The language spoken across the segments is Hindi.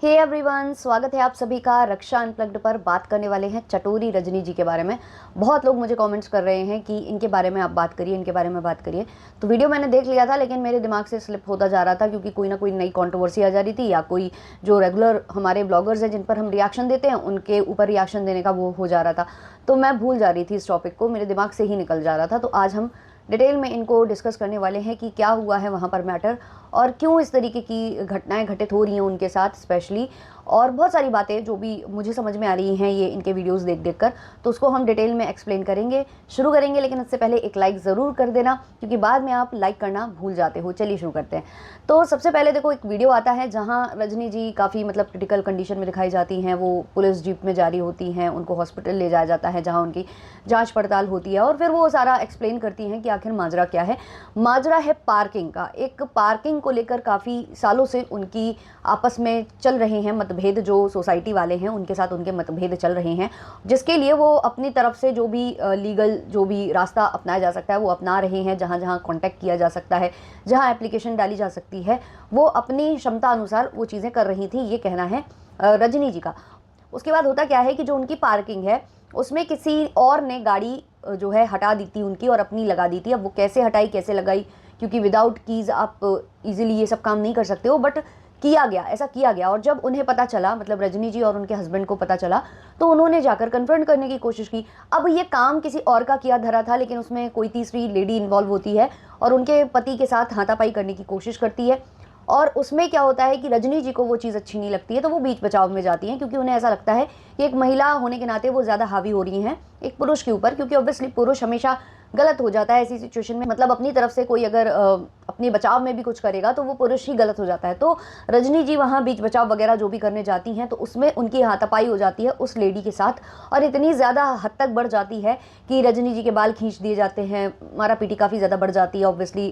हे एवरीवन, स्वागत है आप सभी का रक्षा अनप्लग्ड पर। बात करने वाले हैं चटोरी रजनी जी के बारे में। बहुत लोग मुझे कमेंट्स कर रहे हैं कि इनके बारे में आप बात करिए, इनके बारे में बात करिए। तो वीडियो मैंने देख लिया था, लेकिन मेरे दिमाग से स्लिप होता जा रहा था क्योंकि कोई ना कोई नई कंट्रोवर्सी आ जा रही थी, या कोई जो रेगुलर हमारे ब्लॉगर्स हैं जिन पर हम रिएक्शन देते हैं उनके ऊपर रिएक्शन देने का वो हो जा रहा था। तो मैं भूल जा रही थी इस टॉपिक को, मेरे दिमाग से ही निकल जा रहा था। तो आज हम डिटेल में इनको डिस्कस करने वाले हैं कि क्या हुआ है वहाँ पर मैटर, और क्यों इस तरीके की घटनाएं घटित हो रही हैं उनके साथ स्पेशली, और बहुत सारी बातें जो भी मुझे समझ में आ रही हैं ये इनके वीडियोस देख देख कर। तो उसको हम डिटेल में एक्सप्लेन करेंगे, शुरू करेंगे। लेकिन उससे पहले एक लाइक ज़रूर कर देना, क्योंकि बाद में आप लाइक करना भूल जाते हो। चलिए शुरू करते हैं। तो सबसे पहले देखो, एक वीडियो आता है जहाँ रजनी जी काफ़ी क्रिटिकल कंडीशन में दिखाई जाती हैं। वो पुलिस जीप में जारी होती हैं, उनको हॉस्पिटल ले जाया जाता है जहाँ उनकी जाँच पड़ताल होती है, और फिर वो सारा एक्सप्लेन करती हैं कि आखिर माजरा क्या है। माजरा है पार्किंग का। एक पार्किंग को लेकर काफ़ी सालों से उनकी आपस में चल रहे हैं मतभेद, जो सोसाइटी वाले हैं उनके साथ उनके मतभेद चल रहे हैं, जिसके लिए वो अपनी तरफ से जो भी लीगल जो भी रास्ता अपनाया जा सकता है वो अपना रहे हैं। जहाँ जहाँ कॉन्टैक्ट किया जा सकता है, जहाँ एप्लीकेशन डाली जा सकती है, वो अपनी क्षमता अनुसार वो चीज़ें कर रही थी, ये कहना है रजनी जी का। उसके बाद होता क्या है कि जो उनकी पार्किंग है उसमें किसी और ने गाड़ी जो है हटा दी थी उनकी और अपनी लगा दी थी। अब वो कैसे हटाई, कैसे लगाई, क्योंकि विदाउट कीज़ आप इजीली ये सब काम नहीं कर सकते हो, बट किया गया, ऐसा किया गया। और जब उन्हें पता चला, रजनी जी और उनके हस्बैंड को पता चला, तो उन्होंने जाकर कन्फ्रंट करने की कोशिश की। अब ये काम किसी और का किया धरा था, लेकिन उसमें कोई तीसरी लेडी इन्वॉल्व होती है और उनके पति के साथ हाथापाई करने की कोशिश करती है। और उसमें क्या होता है कि रजनी जी को वो चीज़ अच्छी नहीं लगती है, तो वो बीच बचाव में जाती हैं, क्योंकि उन्हें ऐसा लगता है कि एक महिला होने के नाते वो ज़्यादा हावी हो रही हैं एक पुरुष के ऊपर, क्योंकि ऑब्वियसली पुरुष हमेशा गलत हो जाता है ऐसी सिचुएशन में। अपनी तरफ से कोई अगर अपने बचाव में भी कुछ करेगा तो वो पुरुष ही गलत हो जाता है। तो रजनी जी वहाँ बीच बचाव वगैरह जो भी करने जाती हैं, तो उसमें उनकी हाथापाई हो जाती है उस लेडी के साथ, और इतनी ज़्यादा हद तक बढ़ जाती है कि रजनी जी के बाल खींच दिए जाते हैं, मारा पीटी काफ़ी ज़्यादा बढ़ जाती है। ऑब्वियसली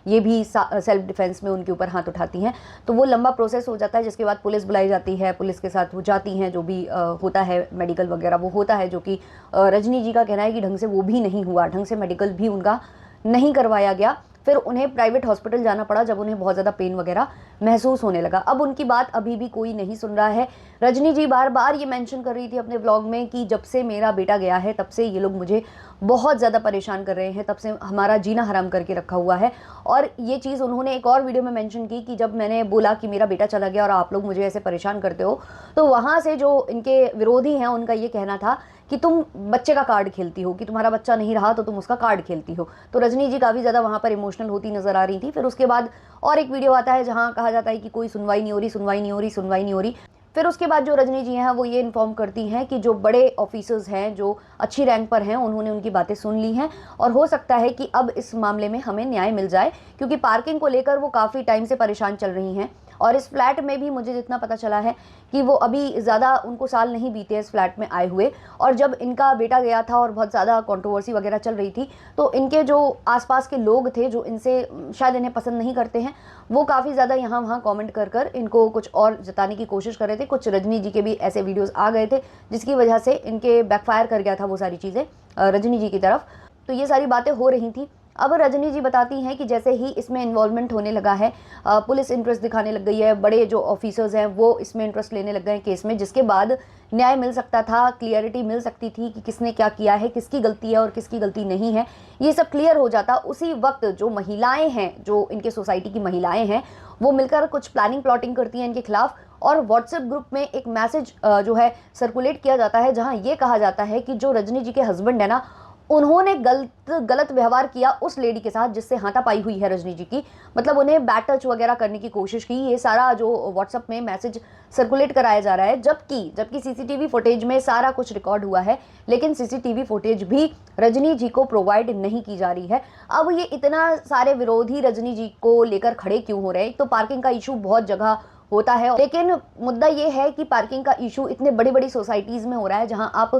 ये भी सेल्फ डिफेंस में उनके ऊपर हाथ उठाती हैं, तो वो लंबा प्रोसेस हो जाता है। जिसके बाद पुलिस बुलाई जाती है, पुलिस के साथ वो जाती हैं, जो भी होता है मेडिकल वगैरह वो होता है, जो कि रजनी जी का कहना है कि ढंग से वो भी नहीं हुआ, ढंग से मेडिकल भी उनका नहीं करवाया गया। फिर उन्हें प्राइवेट हॉस्पिटल जाना पड़ा जब उन्हें बहुत ज़्यादा पेन वगैरह महसूस होने लगा। अब उनकी बात अभी भी कोई नहीं सुन रहा है। रजनी जी बार बार ये मेंशन कर रही थी अपने व्लॉग में कि जब से मेरा बेटा गया है तब से ये लोग मुझे बहुत ज़्यादा परेशान कर रहे हैं, तब से हमारा जीना हराम करके रखा हुआ है। और ये चीज़ उन्होंने एक और वीडियो में मेंशन की कि जब मैंने बोला कि मेरा बेटा चला गया और आप लोग मुझे ऐसे परेशान करते हो, तो वहाँ से जो इनके विरोधी हैं उनका ये कहना था कि तुम बच्चे का कार्ड खेलती हो, कि तुम्हारा बच्चा नहीं रहा तो तुम उसका कार्ड खेलती हो। तो रजनी जी काफ़ी ज़्यादा वहाँ पर इमोशनल होती नज़र आ रही थी। फिर उसके बाद और एक वीडियो आता है जहाँ कहा जाता है कि कोई सुनवाई नहीं हो रही, सुनवाई नहीं हो रही, सुनवाई नहीं हो रही। फिर उसके बाद जो रजनी जी हैं वो ये इन्फॉर्म करती हैं कि जो बड़े ऑफिसर्स हैं, जो अच्छी रैंक पर हैं, उन्होंने उनकी बातें सुन ली हैं, और हो सकता है कि अब इस मामले में हमें न्याय मिल जाए, क्योंकि पार्किंग को लेकर वो काफ़ी टाइम से परेशान चल रही हैं। और इस फ्लैट में भी मुझे जितना पता चला है कि वो अभी ज़्यादा उनको साल नहीं बीते इस फ्लैट में आए हुए, और जब इनका बेटा गया था और बहुत ज़्यादा कंट्रोवर्सी वगैरह चल रही थी, तो इनके जो आसपास के लोग थे जो इनसे शायद इन्हें पसंद नहीं करते हैं, वो काफ़ी ज़्यादा यहाँ वहाँ कमेंट कर कर इनको कुछ और जताने की कोशिश कर रहे थे। कुछ रजनी जी के भी ऐसे वीडियोज़ आ गए थे जिसकी वजह से इनके बैकफायर कर गया था वो सारी चीज़ें रजनी जी की तरफ। तो ये सारी बातें हो रही थी। अब रजनी जी बताती हैं कि जैसे ही इसमें इन्वॉल्वमेंट होने लगा है, पुलिस इंटरेस्ट दिखाने लग गई है, बड़े जो ऑफिसर्स हैं वो इसमें इंटरेस्ट लेने लग गए हैं केस में, जिसके बाद न्याय मिल सकता था, क्लियरिटी मिल सकती थी कि किसने क्या किया है, किसकी गलती है और किसकी गलती नहीं है, ये सब क्लियर हो जाता। उसी वक्त जो महिलाएं हैं, जो इनके सोसाइटी की महिलाएं हैं, वो मिलकर कुछ प्लानिंग प्लॉटिंग करती हैं इनके खिलाफ, और व्हाट्सएप ग्रुप में एक मैसेज जो है सर्कुलेट किया जाता है, जहां ये कहा जाता है कि जो रजनी जी के हस्बैंड है ना, उन्होंने गलत व्यवहार किया उस लेडी के साथ जिससे हाथापाई हुई है रजनी जी की। उन्हें बैड टच वगैरह करने की कोशिश की। ये सारा जो व्हाट्सएप में मैसेज सर्कुलेट कराया जा रहा है, जबकि सीसीटीवी फुटेज में सारा कुछ रिकॉर्ड हुआ है, लेकिन सीसीटीवी फुटेज भी रजनी जी को प्रोवाइड नहीं की जा रही है। अब ये इतना सारे विरोधी रजनी जी को लेकर खड़े क्यों हो रहे हैं? तो पार्किंग का इशू बहुत जगह होता है, लेकिन मुद्दा ये है कि पार्किंग का इशू इतने बड़ी बड़ी सोसाइटीज़ में हो रहा है जहां आप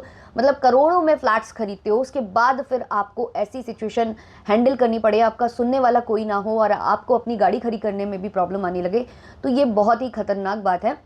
करोड़ों में फ्लैट्स खरीदते हो, उसके बाद फिर आपको ऐसी सिचुएशन हैंडल करनी पड़े, आपका सुनने वाला कोई ना हो और आपको अपनी गाड़ी खड़ी करने में भी प्रॉब्लम आने लगे, तो ये बहुत ही खतरनाक बात है।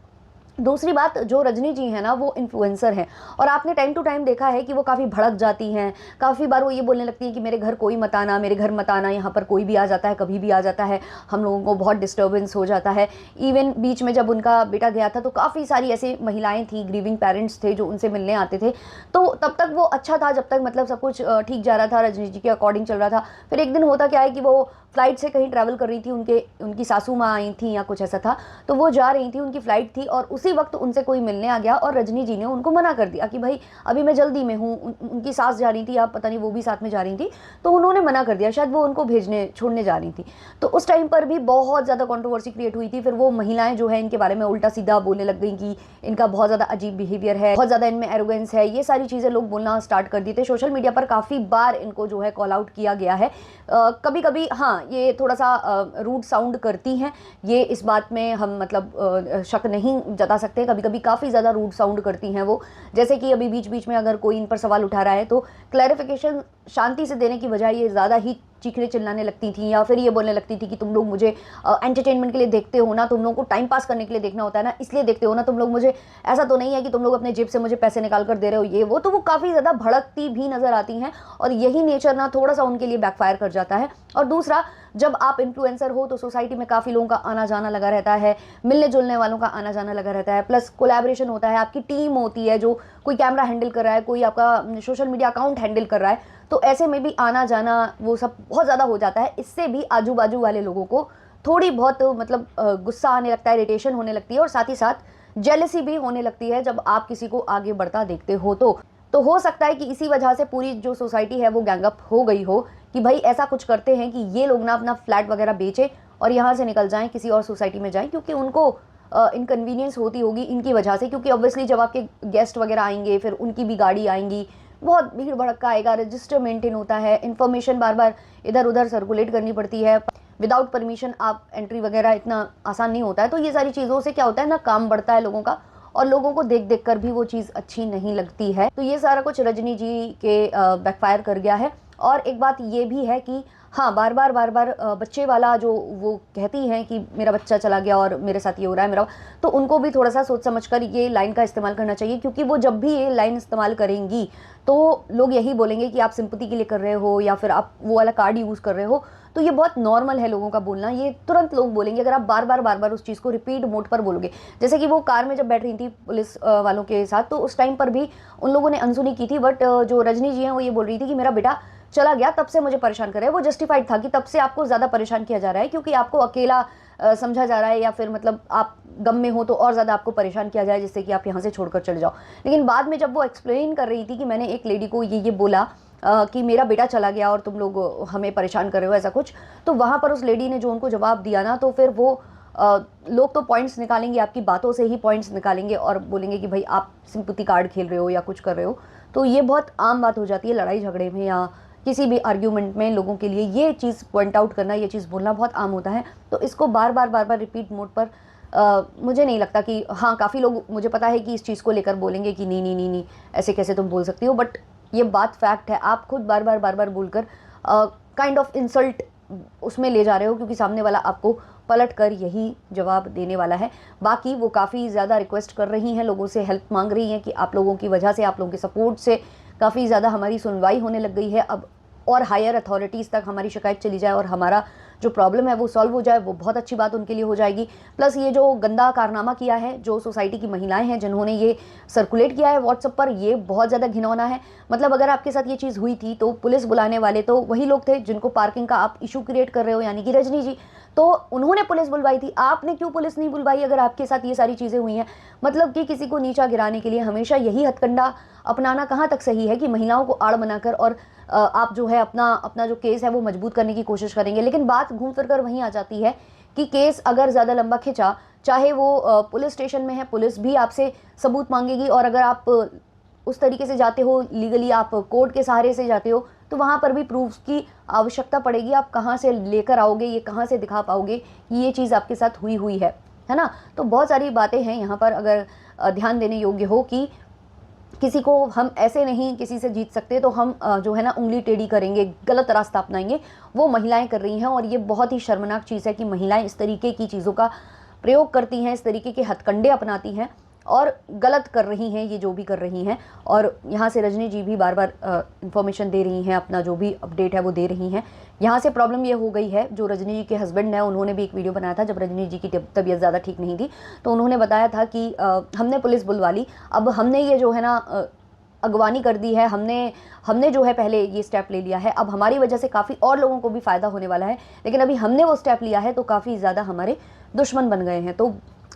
दूसरी बात, जो रजनी जी हैं ना, वो इन्फ्लुएंसर हैं और आपने टाइम टू टाइम देखा है कि वो काफ़ी भड़क जाती हैं। काफ़ी बार वो ये बोलने लगती हैं कि मेरे घर कोई मत आना, मेरे घर मत आना, यहाँ पर कोई भी आ जाता है, कभी भी आ जाता है, हम लोगों को बहुत डिस्टर्बेंस हो जाता है। इवन बीच में जब उनका बेटा गया था तो काफ़ी सारी ऐसी महिलाएं थी, ग्रीविंग पेरेंट्स थे जो उनसे मिलने आते थे। तो तब तक वो अच्छा था, जब तक मतलब सब कुछ ठीक जा रहा था, रजनी जी के अकॉर्डिंग चल रहा था। फिर एक दिन होता क्या है कि वो फ्लाइट से कहीं ट्रैवल कर रही थी, उनकी सासू माँ आई थी या कुछ ऐसा था, तो वो जा रही थी, उनकी फ्लाइट थी और उसी वक्त उनसे कोई मिलने आ गया और रजनी जी ने उनको मना कर दिया कि भाई अभी मैं जल्दी में हूँ। उनकी सास जा रही थी, आप पता नहीं वो भी साथ में जा रही थी, तो उन्होंने मना कर दिया, शायद वो उनको भेजने छोड़ने जा रही थी। तो उस टाइम पर भी बहुत ज़्यादा कंट्रोवर्सी क्रिएट हुई थी। फिर वो महिलाएं जो है इनके बारे में उल्टा सीधा बोलने लग गई कि इनका बहुत ज़्यादा अजीब बिहेवियर है, बहुत ज़्यादा इनमें एरोगेंस है, ये सारी चीज़ें लोग बोलना स्टार्ट कर दिए थे। सोशल मीडिया पर काफ़ी बार इनको जो है कॉल आउट किया गया है। कभी कभी हाँ, ये थोड़ा सा रूड साउंड करती हैं, ये इस बात में हम मतलब शक नहीं जता सकते। कभी कभी काफ़ी ज़्यादा रूड साउंड करती हैं वो, जैसे कि अभी बीच बीच में अगर कोई इन पर सवाल उठा रहा है तो क्लैरिफिकेशन शांति से देने की बजाय ये ज़्यादा ही चीखने चिल्लाने लगती थी, या फिर ये बोलने लगती थी कि तुम लोग मुझे एंटरटेनमेंट के लिए देखते हो ना, तुम लोगों को टाइम पास करने के लिए देखना होता है ना, इसलिए देखते हो ना तुम लोग मुझे, ऐसा तो नहीं है कि तुम लोग अपने जेब से मुझे पैसे निकाल कर दे रहे हो, ये वो। तो वो काफ़ी ज़्यादा भड़कती भी नज़र आती हैं और यही नेचर ना थोड़ा सा उनके लिए बैकफायर कर जाता है। और दूसरा, जब आप इन्फ्लुएंसर हो तो सोसाइटी में काफ़ी लोगों का आना जाना लगा रहता है, मिलने जुलने वालों का आना जाना लगा रहता है, प्लस कोलैबोरेशन होता है, आपकी टीम होती है, जो कोई कैमरा हैंडल कर रहा है, कोई आपका सोशल मीडिया अकाउंट हैंडल कर रहा है, तो ऐसे में भी आना जाना वो सब बहुत ज़्यादा हो जाता है। इससे भी आजू बाजू वाले लोगों को थोड़ी बहुत मतलब गुस्सा आने लगता है, इरिटेशन होने लगती है और साथ ही साथ जेलसी भी होने लगती है जब आप किसी को आगे बढ़ता देखते हो। तो हो सकता है कि इसी वजह से पूरी जो सोसाइटी है वो गैंगअप हो गई हो कि भाई ऐसा कुछ करते हैं कि ये लोग ना अपना फ्लैट वगैरह बेचें और यहाँ से निकल जाएं, किसी और सोसाइटी में जाएं, क्योंकि उनको इनकन्वीनियंस होती होगी इनकी वजह से। क्योंकि ऑब्वियसली जब आपके गेस्ट वगैरह आएंगे, फिर उनकी भी गाड़ी आएंगी, बहुत भीड़ भड़का आएगा, रजिस्टर मेंटेन होता है, इन्फॉर्मेशन बार बार इधर उधर सर्कुलेट करनी पड़ती है, विदाउट परमिशन आप एंट्री वगैरह इतना आसान नहीं होता है। तो ये सारी चीज़ों से क्या होता है ना, काम बढ़ता है लोगों का और लोगों को देख देख कर भी वो चीज़ अच्छी नहीं लगती है। तो ये सारा कुछ रजनी जी के बैकफायर कर गया है। और एक बात ये भी है कि हाँ, बार बार बच्चे वाला जो वो कहती हैं कि मेरा बच्चा चला गया और मेरे साथ ये हो रहा है मेरा, तो उनको भी थोड़ा सा सोच समझ कर ये लाइन का इस्तेमाल करना चाहिए। क्योंकि वो जब भी ये लाइन इस्तेमाल करेंगी तो लोग यही बोलेंगे कि आप सिंपैथी के लिए कर रहे हो या फिर आप वो वाला कार्ड यूज़ कर रहे हो। तो ये बहुत नॉर्मल है लोगों का बोलना, ये तुरंत लोग बोलेंगे अगर आप बार बार उस चीज़ को रिपीट मोड पर बोलोगे। जैसे कि वो कार में जब बैठ रही थी पुलिस वालों के साथ, तो उस टाइम पर भी उन लोगों ने अनसुनी की थी, बट जो रजनी जी हैं वो ये बोल रही थी कि मेरा बेटा चला गया तब से मुझे परेशान कर रहा है। वो जस्टिफाइड था कि तब से आपको ज़्यादा परेशान किया जा रहा है क्योंकि आपको अकेला समझा जा रहा है, या फिर मतलब आप गम में हो तो और ज़्यादा आपको परेशान किया जाए जिससे कि आप यहाँ से छोड़कर चले जाओ। लेकिन बाद में जब वो एक्सप्लेन कर रही थी कि मैंने एक लेडी को ये बोला कि मेरा बेटा चला गया और तुम लोग हमें परेशान कर रहे हो ऐसा कुछ, तो वहाँ पर उस लेडी ने जो उनको जवाब दिया ना, तो फिर वो लोग तो पॉइंट्स निकालेंगे, आपकी बातों से ही पॉइंट्स निकालेंगे और बोलेंगे कि भाई आप सिंपैथी कार्ड खेल रहे हो या कुछ कर रहे हो। तो ये बहुत आम बात हो जाती है लड़ाई झगड़े में या किसी भी आर्ग्यूमेंट में, लोगों के लिए ये चीज़ पॉइंट आउट करना, ये चीज़ बोलना बहुत आम होता है। तो इसको बार बार रिपीट मोड पर मुझे नहीं लगता कि, हाँ काफ़ी लोग मुझे पता है कि इस चीज़ को लेकर बोलेंगे कि नहीं ऐसे कैसे तुम बोल सकती हो, बट ये बात फैक्ट है। आप खुद बार बार बोलकर काइंड ऑफ इंसल्ट उसमें ले जा रहे हो क्योंकि सामने वाला आपको पलट कर यही जवाब देने वाला है। बाकी वो काफ़ी ज़्यादा रिक्वेस्ट कर रही हैं, लोगों से हेल्प मांग रही हैं कि आप लोगों की वजह से, आप लोगों के सपोर्ट से काफ़ी ज़्यादा हमारी सुनवाई होने लग गई है अब, और हायर अथॉरिटीज़ तक हमारी शिकायत चली जाए और हमारा जो प्रॉब्लम है वो सॉल्व हो जाए, वो बहुत अच्छी बात उनके लिए हो जाएगी। प्लस ये जो गंदा कारनामा किया है जो सोसाइटी की महिलाएं हैं जिन्होंने ये सर्कुलेट किया है व्हाट्सएप पर, ये बहुत ज़्यादा घिनौना है। मतलब अगर आपके साथ ये चीज़ हुई थी तो पुलिस बुलाने वाले तो वही लोग थे जिनको पार्किंग का आप इशू क्रिएट कर रहे हो, यानी कि रजनी जी, तो उन्होंने पुलिस बुलवाई थी। आपने क्यों पुलिस नहीं बुलवाई अगर आपके साथ ये सारी चीज़ें हुई हैं? मतलब कि किसी को नीचा गिराने के लिए हमेशा यही हथकंडा अपनाना कहाँ तक सही है कि महिलाओं को आड़ बनाकर और आप जो है अपना जो केस है वो मजबूत करने की कोशिश करेंगे। लेकिन बात घूम फिर कर वहीं आ जाती है कि केस अगर ज़्यादा लंबा खिंचा, चाहे वो पुलिस स्टेशन में है, पुलिस भी आपसे सबूत मांगेगी, और अगर आप उस तरीके से जाते हो लीगली, आप कोर्ट के सहारे से जाते हो, तो वहाँ पर भी प्रूफ की आवश्यकता पड़ेगी। आप कहाँ से लेकर आओगे, ये कहाँ से दिखा पाओगे कि ये चीज़ आपके साथ हुई है ना? तो बहुत सारी बातें हैं यहाँ पर अगर ध्यान देने योग्य हो कि किसी को हम ऐसे नहीं किसी से जीत सकते, तो हम जो है ना उंगली टेढ़ी करेंगे, गलत रास्ता अपनाएंगे। वो महिलाएं कर रही हैं और ये बहुत ही शर्मनाक चीज़ है कि महिलाएं इस तरीके की चीज़ों का प्रयोग करती हैं, इस तरीके के हथकंडे अपनाती हैं और गलत कर रही हैं ये जो भी कर रही हैं। और यहाँ से रजनी जी भी बार बार इन्फॉर्मेशन दे रही हैं, अपना जो भी अपडेट है वो दे रही हैं। यहाँ से प्रॉब्लम ये हो गई है, जो रजनी जी के हस्बैंड हैं उन्होंने भी एक वीडियो बनाया था जब रजनी जी की तबीयत ज़्यादा ठीक नहीं थी, तो उन्होंने बताया था कि हमने पुलिस बुलवा ली, अब हमने ये जो है ना अगवानी कर दी है, हमने जो है पहले ये स्टेप ले लिया है, अब हमारी वजह से काफ़ी और लोगों को भी फ़ायदा होने वाला है, लेकिन अभी हमने वो स्टेप लिया है तो काफ़ी ज़्यादा हमारे दुश्मन बन गए हैं। तो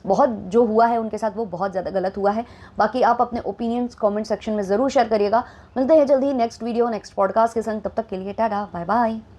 बहुत जो हुआ है उनके साथ वो बहुत ज़्यादा गलत हुआ है। बाकी आप अपने ओपिनियंस कमेंट सेक्शन में ज़रूर शेयर करिएगा। मिलते हैं जल्दी नेक्स्ट वीडियो नेक्स्ट पॉडकास्ट के संग, तब तक के लिए टाटा बाय बाय।